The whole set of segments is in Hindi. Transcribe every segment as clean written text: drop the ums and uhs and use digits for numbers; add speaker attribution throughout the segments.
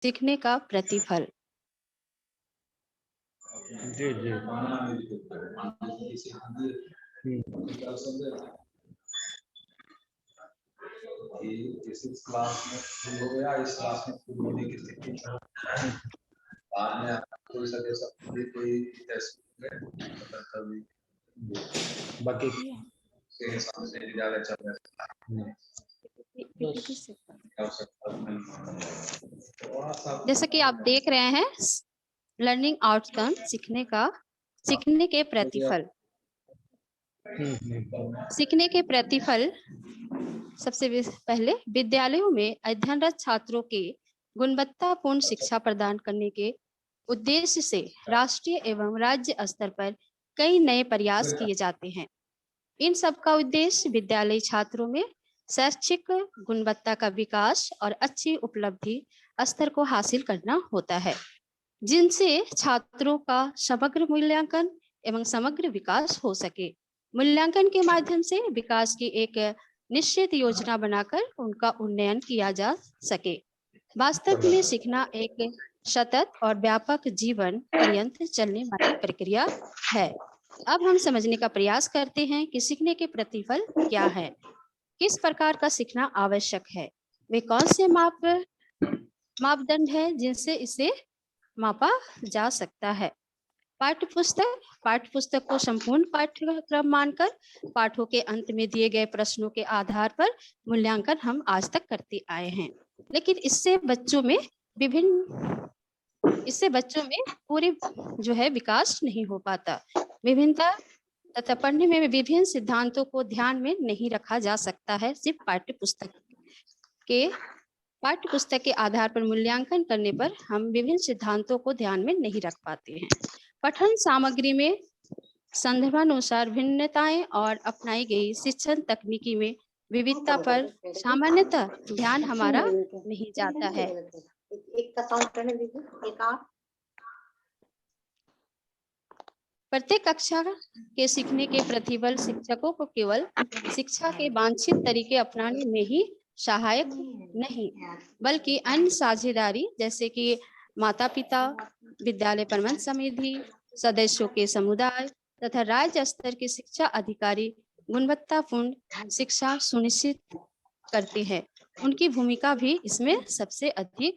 Speaker 1: सीखने का प्रतिफल।
Speaker 2: जी जी।
Speaker 3: इस क्लास में फुल हो गया, इस क्लास में फुल होने की स्थिति में हो, बाद में आपको कोई सजेशन भी कोई टेस्ट है कभी
Speaker 2: बाकी
Speaker 3: के हिसाब से ज्यादा चल रहा है।
Speaker 1: जैसा कि आप देख रहे हैं, लर्निंग आउटकम सीखने के प्रतिफल। सीखने के प्रतिफल सबसे पहले विद्यालयों में अध्ययनरत छात्रों के गुणवत्तापूर्ण शिक्षा प्रदान करने के उद्देश्य से राष्ट्रीय एवं राज्य स्तर पर कई नए प्रयास किए जाते हैं। इन सब का उद्देश्य विद्यालयी छात्रों में शैक्षिक गुणवत्ता का विकास और अच्छी उपलब्धि स्तर को हासिल करना होता है, जिनसे छात्रों का समग्र मूल्यांकन एवं समग्र विकास हो सके। मूल्यांकन के माध्यम से विकास की एक निश्चित योजना बनाकर उनका उन्नयन किया जा सके। वास्तव में सीखना एक सतत और व्यापक जीवन पर्यंत चलने वाली प्रक्रिया है। अब हम समझने का प्रयास करते हैं कि सीखने के प्रतिफल क्या है, किस प्रकार का सीखना आवश्यक है, वे कौन से मापदंड है जिनसे इसे मापा जा सकता है। पाठ्यपुस्तक को संपूर्ण पाठ्यक्रम मानकर पाठों के अंत में दिए गए प्रश्नों के आधार पर मूल्यांकन हम आज तक करते आए हैं, लेकिन इससे बच्चों में पूरी जो है विकास नहीं हो पाता। विभिन्नता तथा पढ़ने में विभिन्न सिद्धांतों को ध्यान में नहीं रखा जा सकता है। सिर्फ पाठ्यपुस्तक के आधार पर मूल्यांकन करने पर हम विभिन्न सिद्धांतों को ध्यान में नहीं रख पाते हैं। पठन सामग्री में संदर्भानुसार भिन्नताएं और अपनाई गई शिक्षण तकनीकी में विविधता पर सामान्यतः ध्यान हमारा नहीं जाता है। प्रत्येक कक्षा के सीखने के प्रतिफल शिक्षकों को केवल शिक्षा के वांछित तरीके अपनाने में ही सहायक नहीं, बल्कि अन्य साझेदारी जैसे कि माता पिता, विद्यालय प्रबंधन समिति, सदस्यों के समुदाय तथा राज्य स्तर के शिक्षा अधिकारी गुणवत्तापूर्ण शिक्षा सुनिश्चित करते हैं। उनकी भूमिका भी इसमें सबसे अधिक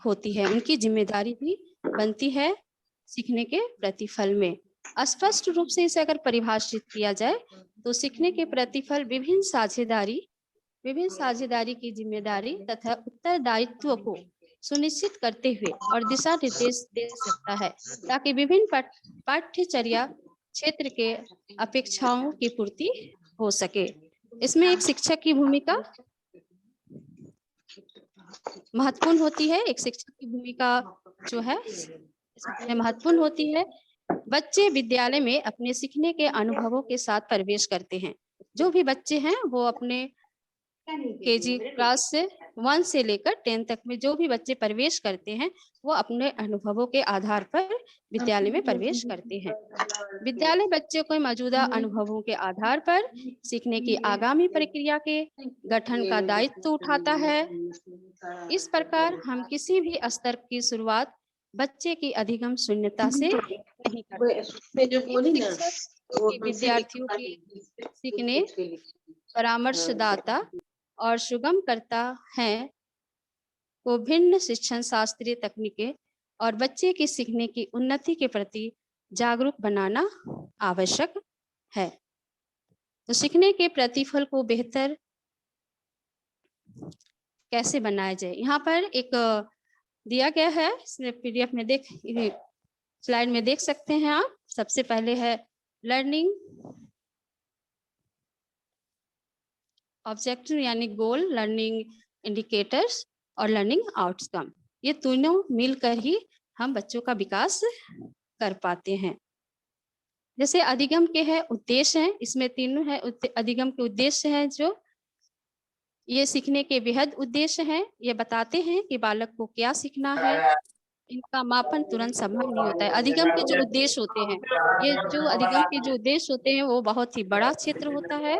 Speaker 1: होती है, उनकी जिम्मेदारी भी बनती है सीखने के प्रतिफल में। स्पष्ट रूप से इसे अगर परिभाषित किया जाए तो सीखने के प्रतिफल विभिन्न साझेदारी की जिम्मेदारी तथा उत्तरदायित्व को सुनिश्चित करते हुए और दिशा निर्देश दे सकता है, ताकि विभिन्न पाठ्यचर्या क्षेत्र के अपेक्षाओं की पूर्ति हो सके। इसमें एक शिक्षक की भूमिका महत्वपूर्ण होती है। एक शिक्षक की भूमिका जो है इसमें महत्वपूर्ण होती है। बच्चे विद्यालय में अपने सीखने के अनुभवों के साथ प्रवेश करते हैं। जो भी बच्चे हैं वो अपने केजी क्लास से 1 से लेकर 10 तक में जो भी बच्चे प्रवेश करते हैं वो अपने अनुभवों के आधार पर विद्यालय में प्रवेश करते हैं। विद्यालय बच्चे को मौजूदा अनुभवों के आधार पर सीखने की आगामी प्रक्रिया के गठन का दायित्व उठाता है। इस प्रकार हम किसी भी स्तर की शुरुआत बच्चे की अधिगम शून्यता से नहीं करते। विद्यार्थियों की सीखने परामर्शदाता और सुगमकर्ता हैं को भिन्न शिक्षण शास्त्रीय तकनीकें और बच्चे की सीखने की उन्नति के प्रति जागरूक बनाना आवश्यक है। तो सीखने के प्रतिफल को बेहतर कैसे बनाया जाए, यहाँ पर एक दिया गया है, इसमें पीडीएफ में स्लाइड में देख सकते हैं आप। सबसे पहले है लर्निंग ऑब्जेक्टिव यानी गोल, लर्निंग इंडिकेटर्स और लर्निंग आउटकम। ये तीनों मिलकर ही हम बच्चों का विकास कर पाते हैं। जैसे अधिगम के है उद्देश्य हैं, इसमें तीनों है अधिगम के उद्देश्य हैं जो ये सीखने के बेहद उद्देश्य हैं। ये बताते हैं कि बालक को क्या सीखना है, इनका मापन तुरंत संभव नहीं होता है। अधिगम के जो उद्देश्य होते हैं, ये जो अधिगम के जो उद्देश्य होते हैं वो बहुत ही बड़ा क्षेत्र होता है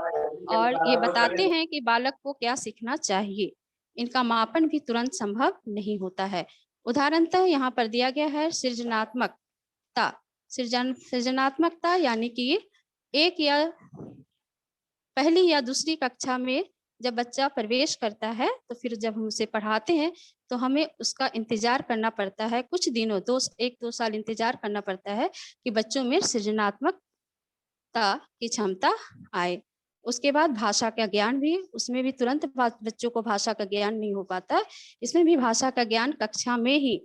Speaker 1: और ये बताते हैं कि बालक को क्या सीखना चाहिए। इनका मापन भी तुरंत संभव नहीं होता है। उदाहरणतः यहाँ पर दिया गया है सृजनात्मकता। सृजनात्मकता यानी कि एक या पहली या दूसरी कक्षा में जब बच्चा प्रवेश करता है तो फिर जब हम उसे पढ़ाते हैं तो हमें उसका इंतजार करना पड़ता है, कुछ दिनों 1-2 साल इंतजार करना पड़ता है कि बच्चों में सृजनात्मकता की क्षमता आए। उसके बाद भाषा का ज्ञान भी, उसमें भी तुरंत बच्चों को भाषा का ज्ञान नहीं हो पाता, इसमें भी भाषा का ज्ञान कक्षा में ही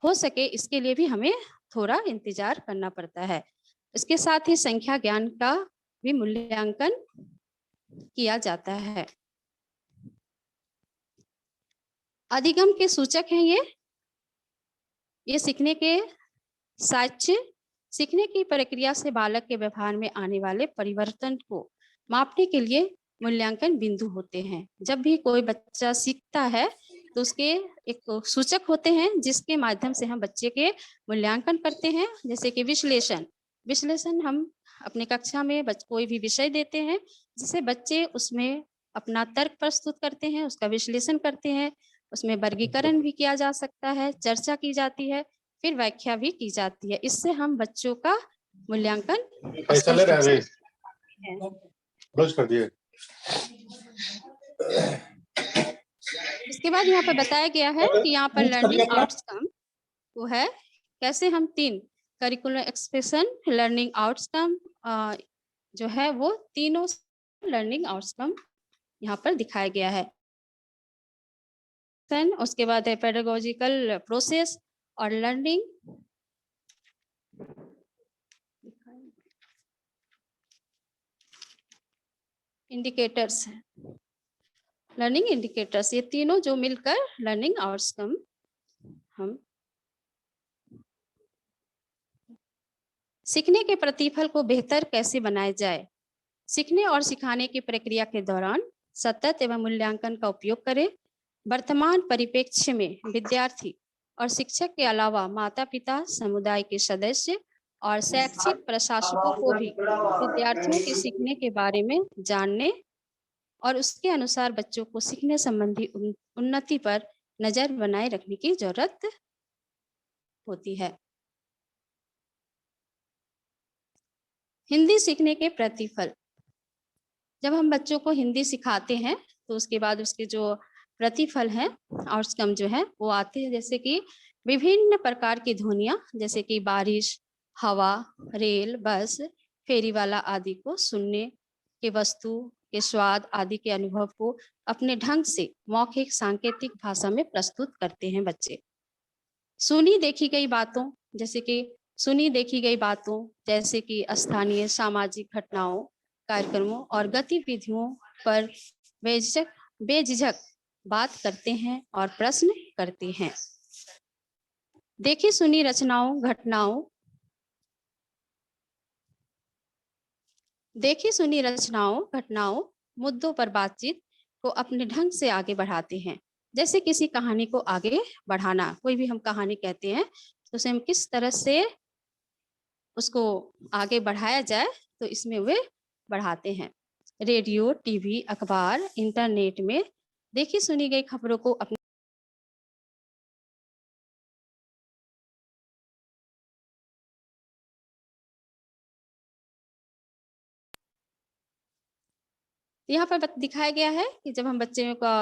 Speaker 1: हो सके इसके लिए भी हमें थोड़ा इंतजार करना पड़ता है। इसके साथ ही संख्या ज्ञान का भी मूल्यांकन किया जाता है। अधिगम के सूचक हैं ये सीखने के साक्ष्य, सीखने की प्रक्रिया से बालक के व्यवहार में आने वाले परिवर्तन को मापने के लिए मूल्यांकन बिंदु होते हैं। जब भी कोई बच्चा सीखता है तो उसके एक सूचक होते हैं जिसके माध्यम से हम बच्चे के मूल्यांकन करते हैं, जैसे कि विश्लेषण हम अपने कक्षा में कोई भी विषय देते हैं जिसे बच्चे उसमें अपना तर्क प्रस्तुत करते हैं, उसका विश्लेषण करते हैं, उसमें वर्गीकरण भी किया जा सकता है, चर्चा की जाती है, फिर व्याख्या भी की जाती है। इससे हम बच्चों का मूल्यांकन
Speaker 4: कर दिए।
Speaker 1: इसके बाद यहाँ पर बताया गया है कि यहाँ पर लर्निंग आउटकम वो है कैसे हम 3 करिकुलर एक्सप्रेशन, लर्निंग आउटकम जो है वो तीनों लर्निंग आउटकम यहाँ पर दिखाया गया है। उसके बाद है पेडागोजिकल प्रोसेस और लर्निंग इंडिकेटर्स हैं। लर्निंग इंडिकेटर्स ये तीनों जो मिलकर लर्निंग आउटकम हम सीखने के प्रतिफल को बेहतर कैसे बनाया जाए। सीखने और सिखाने की प्रक्रिया के दौरान सतत एवं मूल्यांकन का उपयोग करें। वर्तमान परिप्रेक्ष्य में विद्यार्थी और शिक्षक के अलावा माता पिता, समुदाय के सदस्य और शैक्षिक प्रशासकों को भी विद्यार्थियों के सीखने के बारे में जानने और उसके अनुसार बच्चों को सीखने संबंधी उन्नति पर नजर बनाए रखने की जरूरत होती है। हिंदी सीखने के प्रतिफल, जब हम बच्चों को हिंदी सिखाते हैं तो उसके बाद उसके जो प्रतिफल है आउटकम जो है वो आते हैं, जैसे कि विभिन्न प्रकार की ध्वनियां जैसे कि बारिश, हवा, रेल, बस, फेरी वाला आदि को सुनने के, वस्तु के स्वाद आदि के अनुभव को अपने ढंग से मौखिक सांकेतिक भाषा में प्रस्तुत करते हैं बच्चे। सुनी देखी गई बातों जैसे कि स्थानीय सामाजिक घटनाओं, कार्यक्रमों और गतिविधियों पर बेझिझक बात करते हैं और प्रश्न करते हैं। देखी सुनी रचनाओं, घटनाओं, मुद्दों पर बातचीत को अपने ढंग से आगे बढ़ाते हैं। जैसे किसी कहानी को आगे बढ़ाना, कोई भी हम कहानी कहते हैं तो उसे हम किस तरह से उसको आगे बढ़ाया जाए तो इसमें वे बढ़ाते हैं। रेडियो, टीवी, अखबार, इंटरनेट में देखी सुनी गई खबरों को अपने यहाँ पर दिखाया गया है कि जब हम बच्चे का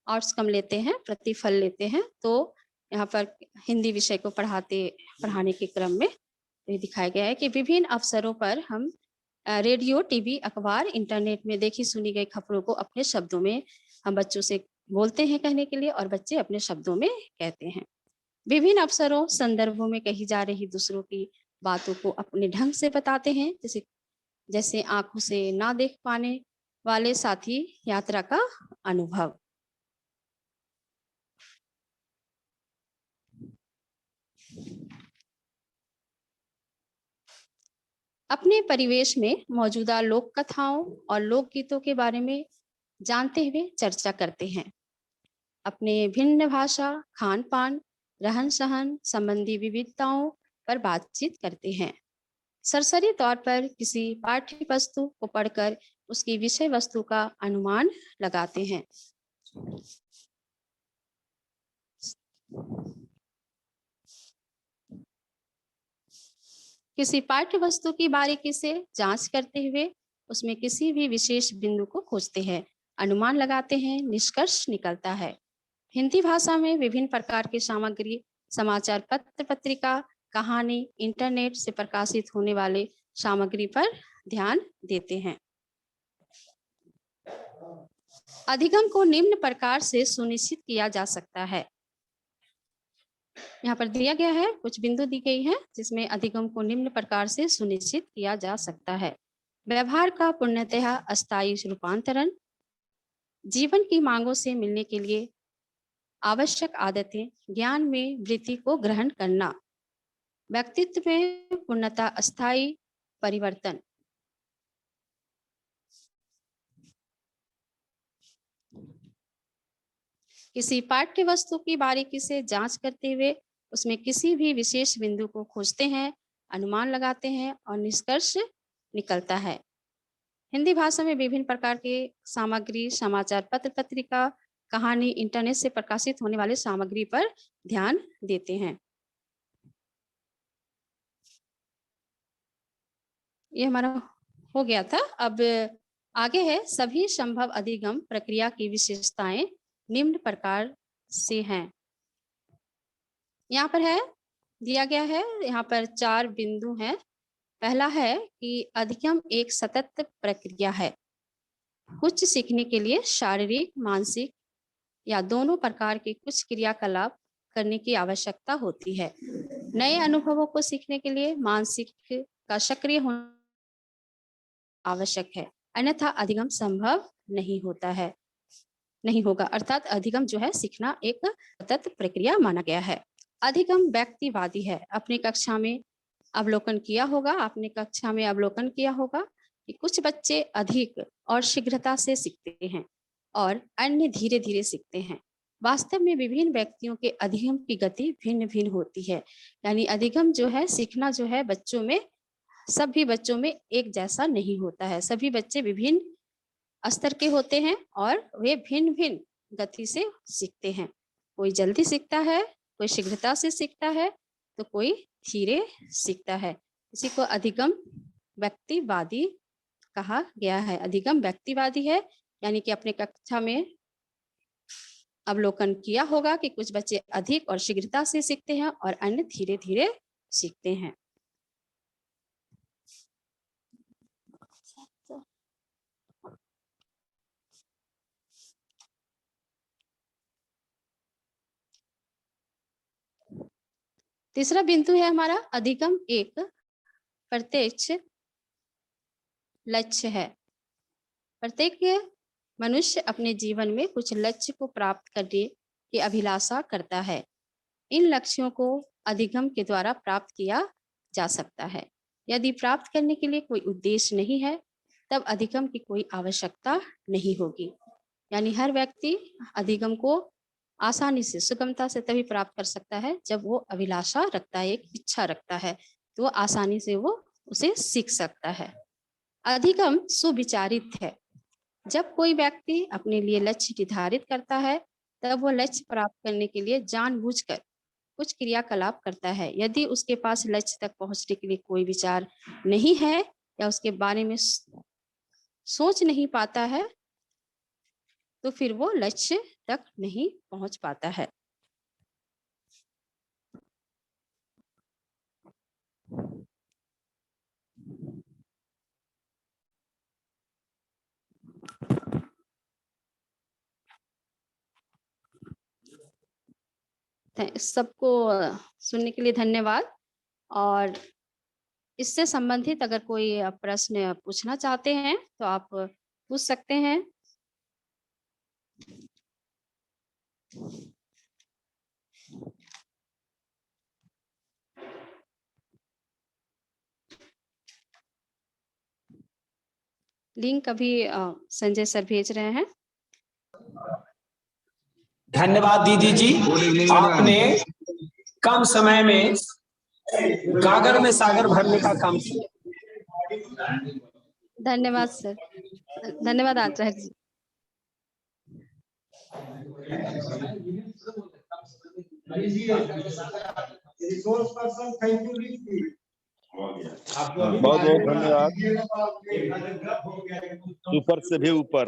Speaker 1: आउटकम लेते हैं, प्रतिफल लेते हैं, तो यहाँ पर हिंदी विषय को पढ़ाने के क्रम में ये दिखाया गया है कि विभिन्न अवसरों पर हम रेडियो, टीवी, अखबार, इंटरनेट में देखी सुनी गई खबरों को अपने शब्दों में हम बच्चों से बोलते हैं कहने के लिए और बच्चे अपने शब्दों में कहते हैं। विभिन्न अवसरों, संदर्भों में कही जा रही दूसरों की बातों को अपने ढंग से बताते हैं, जैसे आंखों से ना देख पाने वाले साथी यात्रा का अनुभव। अपने परिवेश में मौजूदा लोक कथाओं और लोकगीतों के बारे में जानते हुए चर्चा करते हैं। अपने भिन्न भाषा, खान पान, रहन सहन संबंधी विविधताओं पर बातचीत करते हैं। सरसरी तौर पर किसी पाठ्य वस्तु को पढ़कर उसकी विषय वस्तु का अनुमान लगाते हैं। किसी पाठ्य वस्तु की बारीकी से जांच करते हुए उसमें किसी भी विशेष बिंदु को खोजते हैं, अनुमान लगाते हैं, निष्कर्ष निकलता है। हिंदी भाषा में विभिन्न प्रकार की सामग्री, समाचार पत्र, पत्रिका, कहानी, इंटरनेट से प्रकाशित होने वाले सामग्री पर ध्यान देते हैं। अधिगम को निम्न प्रकार से सुनिश्चित किया जा सकता है। यहाँ पर दिया गया है, कुछ बिंदु दी गई है जिसमें अधिगम को निम्न प्रकार से सुनिश्चित किया जा सकता है। व्यवहार का पूर्णतः अस्थायी रूपांतरण, जीवन की मांगों से मिलने के लिए आवश्यक आदतें, ज्ञान में वृद्धि को ग्रहण करना, व्यक्तित्व में पूर्णतः अस्थायी परिवर्तन, किसी पाठ्य वस्तु की बारीकी से जांच करते हुए उसमें किसी भी विशेष बिंदु को खोजते हैं, अनुमान लगाते हैं और निष्कर्ष निकलता है। हिंदी भाषा में विभिन्न प्रकार की सामग्री, समाचार पत्र, पत्रिका, कहानी, इंटरनेट से प्रकाशित होने वाले सामग्री पर ध्यान देते हैं। ये हमारा हो गया था। अब आगे है, सभी संभव अधिगम प्रक्रिया की विशेषताएं निम्न प्रकार से हैं। यहाँ पर है, दिया गया है, यहाँ पर 4 बिंदु हैं। पहला है कि अधिगम एक सतत प्रक्रिया है। कुछ सीखने के लिए शारीरिक, मानसिक या दोनों प्रकार के कुछ क्रियाकलाप करने की आवश्यकता होती है। नए अनुभवों को सीखने के लिए मानसिक का सक्रिय होना आवश्यक है, अन्यथा अधिगम संभव नहीं होता है, नहीं होगा। अर्थात अधिगम जो है सीखना एक सतत प्रक्रिया माना गया है। अधिगम व्यक्तिवादी है। अपनी कक्षा में अवलोकन किया होगा, आपने कक्षा में अवलोकन किया होगा कि कुछ बच्चे अधिक और शीघ्रता से सीखते हैं और अन्य धीरे धीरे सीखते हैं। वास्तव में विभिन्न व्यक्तियों के अधिगम की गति भिन्न भिन्न होती है। यानी अधिगम जो है, सीखना जो है बच्चों में, सभी बच्चों में एक जैसा नहीं होता है। सभी बच्चे विभिन्न स्तर के होते हैं और वे भिन्न भिन्न गति से सीखते हैं। कोई जल्दी सीखता है, कोई शीघ्रता से सीखता है, तो कोई धीरे सीखता है। इसी को अधिगम व्यक्तिवादी कहा गया है। अधिगम व्यक्तिवादी है, यानी कि अपने कक्षा में अवलोकन किया होगा कि कुछ बच्चे अधिक और शीघ्रता से सीखते हैं और अन्य धीरे धीरे सीखते हैं। तीसरा बिंदु है हमारा, अधिगम एक प्रत्यक्ष लक्ष्य है। प्रत्येक मनुष्य अपने जीवन में कुछ लक्ष्य को प्राप्त करने की अभिलाषा करता है। इन लक्ष्यों को अधिगम के द्वारा प्राप्त किया जा सकता है। यदि प्राप्त करने के लिए कोई उद्देश्य नहीं है, तब अधिगम की कोई आवश्यकता नहीं होगी। यानी हर व्यक्ति अधिगम को आसानी से, सुगमता से तभी प्राप्त कर सकता है जब वो अभिलाषा रखता है, एक इच्छा रखता है, तो वो आसानी से वो उसे सीख सकता है। अधिगम सुविचारित है। जब कोई व्यक्ति अपने लिए लक्ष्य निर्धारित करता है, तब वो लक्ष्य प्राप्त करने के लिए जानबूझकर कुछ क्रियाकलाप करता है। यदि उसके पास लक्ष्य तक पहुंचने के लिए कोई विचार नहीं है या उसके बारे में सोच नहीं पाता है, तो फिर वो लक्ष्य तक नहीं पहुंच पाता है। सबको सुनने के लिए धन्यवाद। और इससे संबंधित अगर कोई प्रश्न पूछना चाहते हैं तो आप पूछ सकते हैं। लिंक अभी संजय सर भेज रहे हैं।
Speaker 4: धन्यवाद दीदी जी, आपने कम समय में गागर में सागर भरने का काम किया।
Speaker 1: धन्यवाद सर, धन्यवाद आचार्य जी।
Speaker 5: रिसोर्स पर्सन थैंक यू लिख दी।
Speaker 6: बहुत बहुत धन्यवाद। ऊपर से भी ऊपर